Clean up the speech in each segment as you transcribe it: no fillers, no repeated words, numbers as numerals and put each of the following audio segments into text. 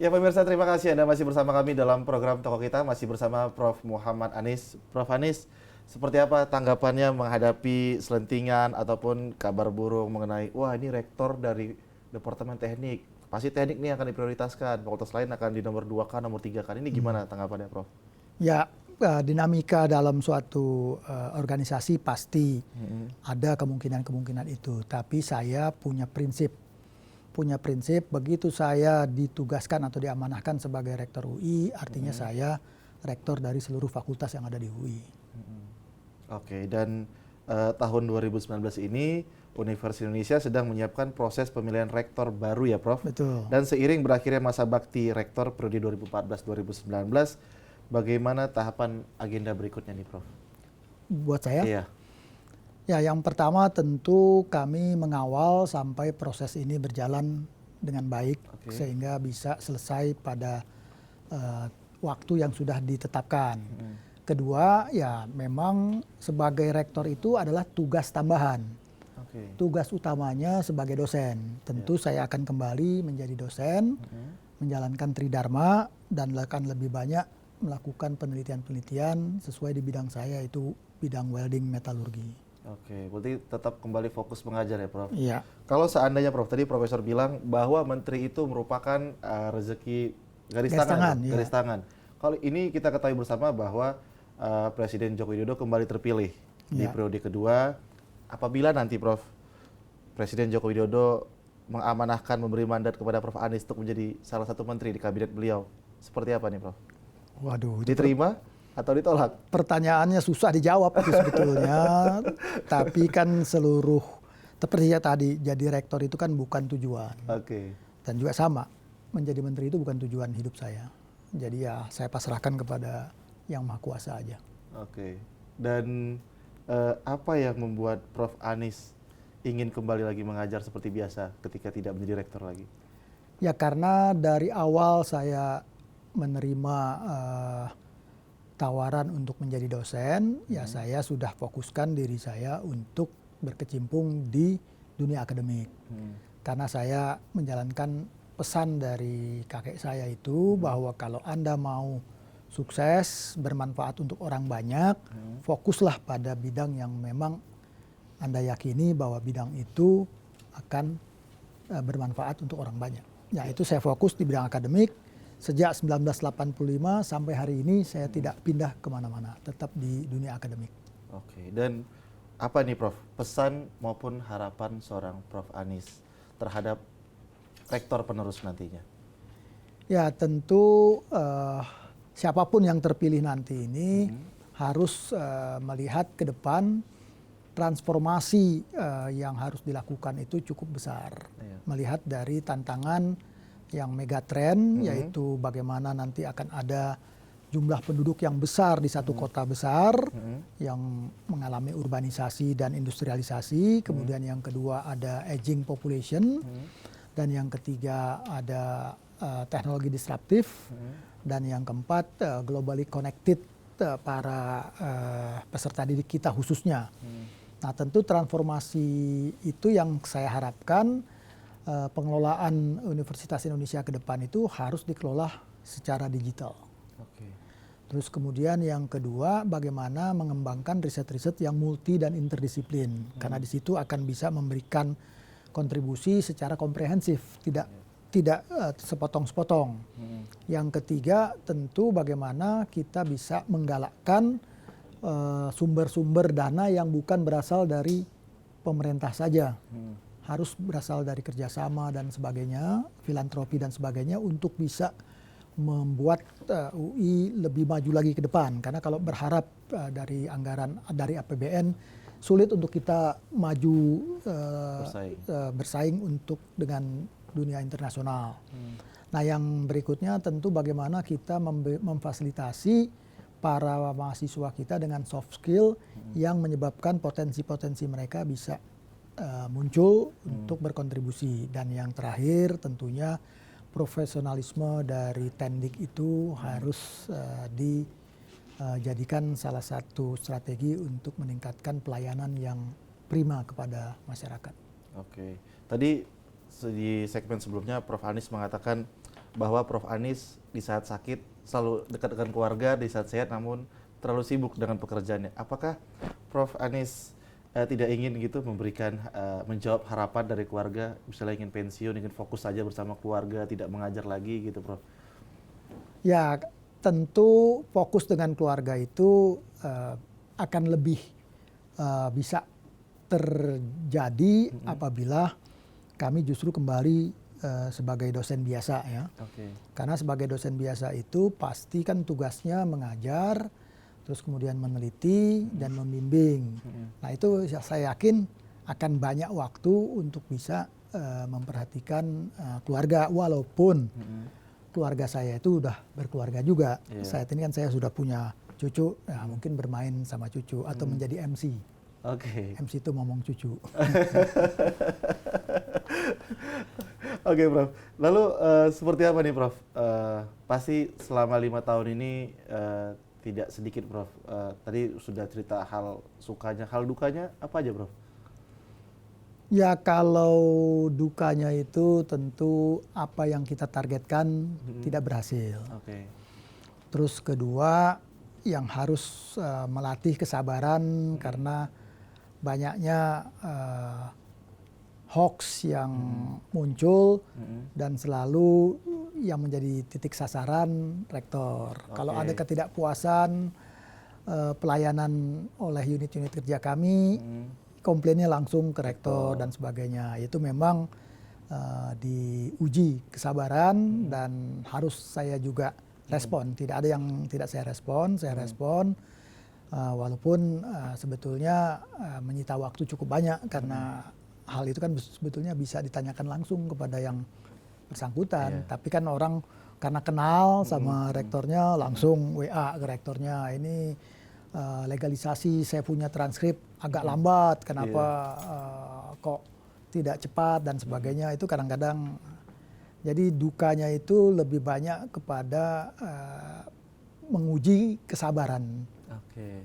Ya pemirsa, terima kasih Anda masih bersama kami dalam program Toko Kita, masih bersama Prof. Muhammad Anies. Prof. Anies, seperti apa tanggapannya menghadapi selentingan ataupun kabar burung mengenai, wah ini rektor dari Departemen Teknik, pasti teknik nih akan diprioritaskan, fakultas lain akan di nomor 2 kan, nomor 3 kan. Ini gimana tanggapannya, Prof? Ya, dinamika dalam suatu organisasi pasti ada kemungkinan-kemungkinan itu. Tapi saya punya prinsip begitu saya ditugaskan atau diamanahkan sebagai rektor UI, artinya saya rektor dari seluruh fakultas yang ada di UI. Oke, dan tahun 2019 ini Universitas Indonesia sedang menyiapkan proses pemilihan rektor baru ya, Prof. Betul. Dan seiring berakhirnya masa bakti rektor periode 2014-2019, bagaimana tahapan agenda berikutnya nih, Prof? Buat saya? Iya. Ya, yang pertama tentu kami mengawal sampai proses ini berjalan dengan baik sehingga bisa selesai pada waktu yang sudah ditetapkan. Kedua, ya memang sebagai rektor itu adalah tugas tambahan. Tugas utamanya sebagai dosen. Tentu saya akan kembali menjadi dosen, menjalankan tridharma dan akan lebih banyak melakukan penelitian-penelitian sesuai di bidang saya, itu bidang welding metalurgi. Oke, berarti tetap kembali fokus mengajar ya, Prof? Iya. Kalau seandainya, Prof, tadi Profesor bilang bahwa menteri itu merupakan rezeki garis tangan. Iya. Garis tangan. Kalau ini kita ketahui bersama bahwa Presiden Joko Widodo kembali terpilih di periode kedua. Apabila nanti, Prof, Presiden Joko Widodo mengamanahkan, memberi mandat kepada Prof. Anies untuk menjadi salah satu menteri di kabinet beliau, seperti apa nih, Prof? Waduh, diterima atau ditolak? Pertanyaannya susah dijawab itu sebetulnya. Tapi kan seperti ya tadi, jadi rektor itu kan bukan tujuan. Dan juga sama, menjadi menteri itu bukan tujuan hidup saya. Jadi ya saya pasrahkan kepada Yang Maha Kuasa aja. Dan apa yang membuat Prof. Anies ingin kembali lagi mengajar seperti biasa ketika tidak menjadi rektor lagi? Ya karena dari awal saya menerima tawaran untuk menjadi dosen, ya saya sudah fokuskan diri saya untuk berkecimpung di dunia akademik. Karena saya menjalankan pesan dari kakek saya itu bahwa kalau Anda mau sukses, bermanfaat untuk orang banyak, fokuslah pada bidang yang memang Anda yakini bahwa bidang itu akan bermanfaat untuk orang banyak. Ya itu saya fokus di bidang akademik. Sejak 1985 sampai hari ini saya tidak pindah kemana-mana, tetap di dunia akademik. Dan apa nih, Prof, pesan maupun harapan seorang Prof. Anies terhadap rektor penerus nantinya? Ya tentu siapapun yang terpilih nanti ini harus melihat ke depan transformasi yang harus dilakukan itu cukup besar. Melihat dari tantangan yang megatrend, yaitu bagaimana nanti akan ada jumlah penduduk yang besar di satu kota besar yang mengalami urbanisasi dan industrialisasi. Kemudian yang kedua ada aging population. Dan yang ketiga ada teknologi disruptif. Dan yang keempat globally connected para peserta didik kita khususnya. Nah tentu transformasi itu yang saya harapkan pengelolaan Universitas Indonesia ke depan itu harus dikelola secara digital. Terus kemudian yang kedua, bagaimana mengembangkan riset-riset yang multi dan interdisiplin. Karena di situ akan bisa memberikan kontribusi secara komprehensif, tidak sepotong-sepotong. Yang ketiga, tentu bagaimana kita bisa menggalakkan sumber-sumber dana yang bukan berasal dari pemerintah saja. Harus berasal dari kerjasama dan sebagainya, filantropi dan sebagainya untuk bisa membuat UI lebih maju lagi ke depan. Karena kalau berharap dari anggaran dari APBN sulit untuk kita maju bersaing untuk dengan dunia internasional. Nah yang berikutnya tentu bagaimana kita memfasilitasi para mahasiswa kita dengan soft skill yang menyebabkan potensi-potensi mereka bisa muncul untuk berkontribusi. Dan yang terakhir tentunya profesionalisme dari Tendik itu harus dijadikan salah satu strategi untuk meningkatkan pelayanan yang prima kepada masyarakat. Tadi di segmen sebelumnya Prof. Anies mengatakan bahwa Prof. Anies di saat sakit selalu dekat dengan keluarga, di saat sehat namun terlalu sibuk dengan pekerjaannya. Apakah Prof. Anies tidak ingin gitu memberikan menjawab harapan dari keluarga, misalnya ingin pensiun, ingin fokus saja bersama keluarga, tidak mengajar lagi gitu, Prof? Ya, tentu fokus dengan keluarga itu akan lebih bisa terjadi apabila kami justru kembali sebagai dosen biasa ya. Karena sebagai dosen biasa itu pasti kan tugasnya mengajar, terus kemudian meneliti dan membimbing. Nah itu saya yakin akan banyak waktu untuk bisa memperhatikan keluarga, walaupun keluarga saya itu udah berkeluarga juga. Saat ini kan saya sudah punya cucu, ya mungkin bermain sama cucu atau menjadi MC. MC itu ngomong cucu. Oke, Prof. Lalu seperti apa nih, Prof? Pasti selama 5 tahun ini tidak sedikit, Prof. Tadi sudah cerita hal sukanya, hal dukanya apa aja, Prof? Ya kalau dukanya itu tentu apa yang kita targetkan tidak berhasil. Terus kedua yang harus melatih kesabaran karena banyaknya hoax yang muncul dan selalu yang menjadi titik sasaran rektor. Kalau ada ketidakpuasan pelayanan oleh unit-unit kerja kami, komplainnya langsung ke rektor dan sebagainya. Itu memang diuji kesabaran dan harus saya juga respon. Tidak ada yang tidak saya respon, walaupun sebetulnya menyita waktu cukup banyak karena hal itu kan sebetulnya bisa ditanyakan langsung kepada yang bersangkutan. Tapi kan orang karena kenal sama rektornya langsung WA ke rektornya, ini legalisasi saya punya transkrip agak lambat, kenapa kok tidak cepat dan sebagainya. Itu kadang-kadang jadi dukanya itu lebih banyak kepada menguji kesabaran.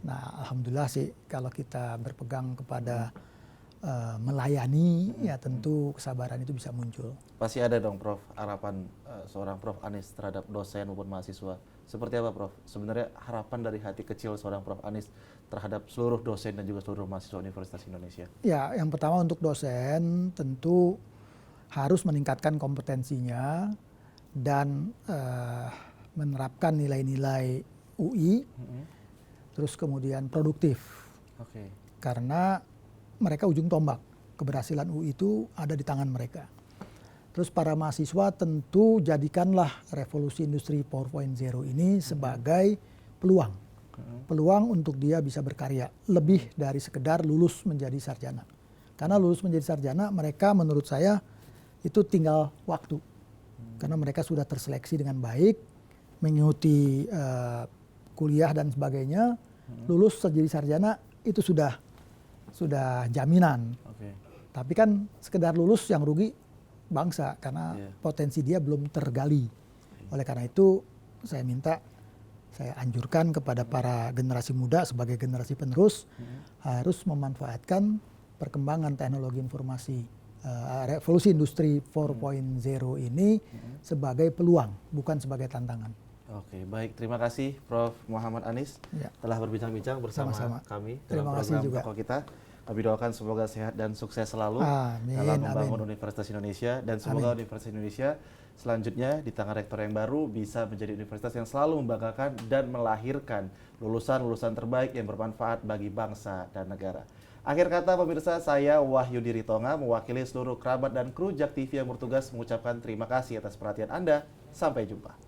Nah, alhamdulillah sih kalau kita berpegang kepada melayani, ya tentu kesabaran itu bisa muncul. Pasti ada dong, Prof, harapan seorang Prof. Anies terhadap dosen maupun mahasiswa. Seperti apa, Prof? Sebenarnya harapan dari hati kecil seorang Prof. Anies terhadap seluruh dosen dan juga seluruh mahasiswa Universitas Indonesia. Ya, yang pertama untuk dosen tentu harus meningkatkan kompetensinya dan menerapkan nilai-nilai UI, terus kemudian produktif. Karena mereka ujung tombak, keberhasilan UI itu ada di tangan mereka. Terus para mahasiswa tentu jadikanlah revolusi industri 4.0 ini sebagai peluang. Peluang untuk dia bisa berkarya, lebih dari sekedar lulus menjadi sarjana. Karena lulus menjadi sarjana mereka menurut saya itu tinggal waktu. Karena mereka sudah terseleksi dengan baik, mengikuti kuliah dan sebagainya, lulus jadi sarjana itu sudah jaminan. Tapi kan sekedar lulus yang rugi bangsa karena potensi dia belum tergali. Oleh karena itu saya anjurkan kepada para generasi muda sebagai generasi penerus harus memanfaatkan perkembangan teknologi informasi, revolusi industri 4.0 ini sebagai peluang, bukan sebagai tantangan. Baik. Terima kasih Prof. Muhammad Anies telah berbincang-bincang bersama kami dalam program Tokoh Kita. Kami doakan semoga sehat dan sukses selalu dalam membangun Universitas Indonesia, dan semoga Universitas Indonesia selanjutnya di tangan rektor yang baru bisa menjadi universitas yang selalu membanggakan dan melahirkan lulusan-lulusan terbaik yang bermanfaat bagi bangsa dan negara. Akhir kata pemirsa, saya Wahyu Diritonga mewakili seluruh kerabat dan kru Jak TV yang bertugas mengucapkan terima kasih atas perhatian Anda. Sampai jumpa.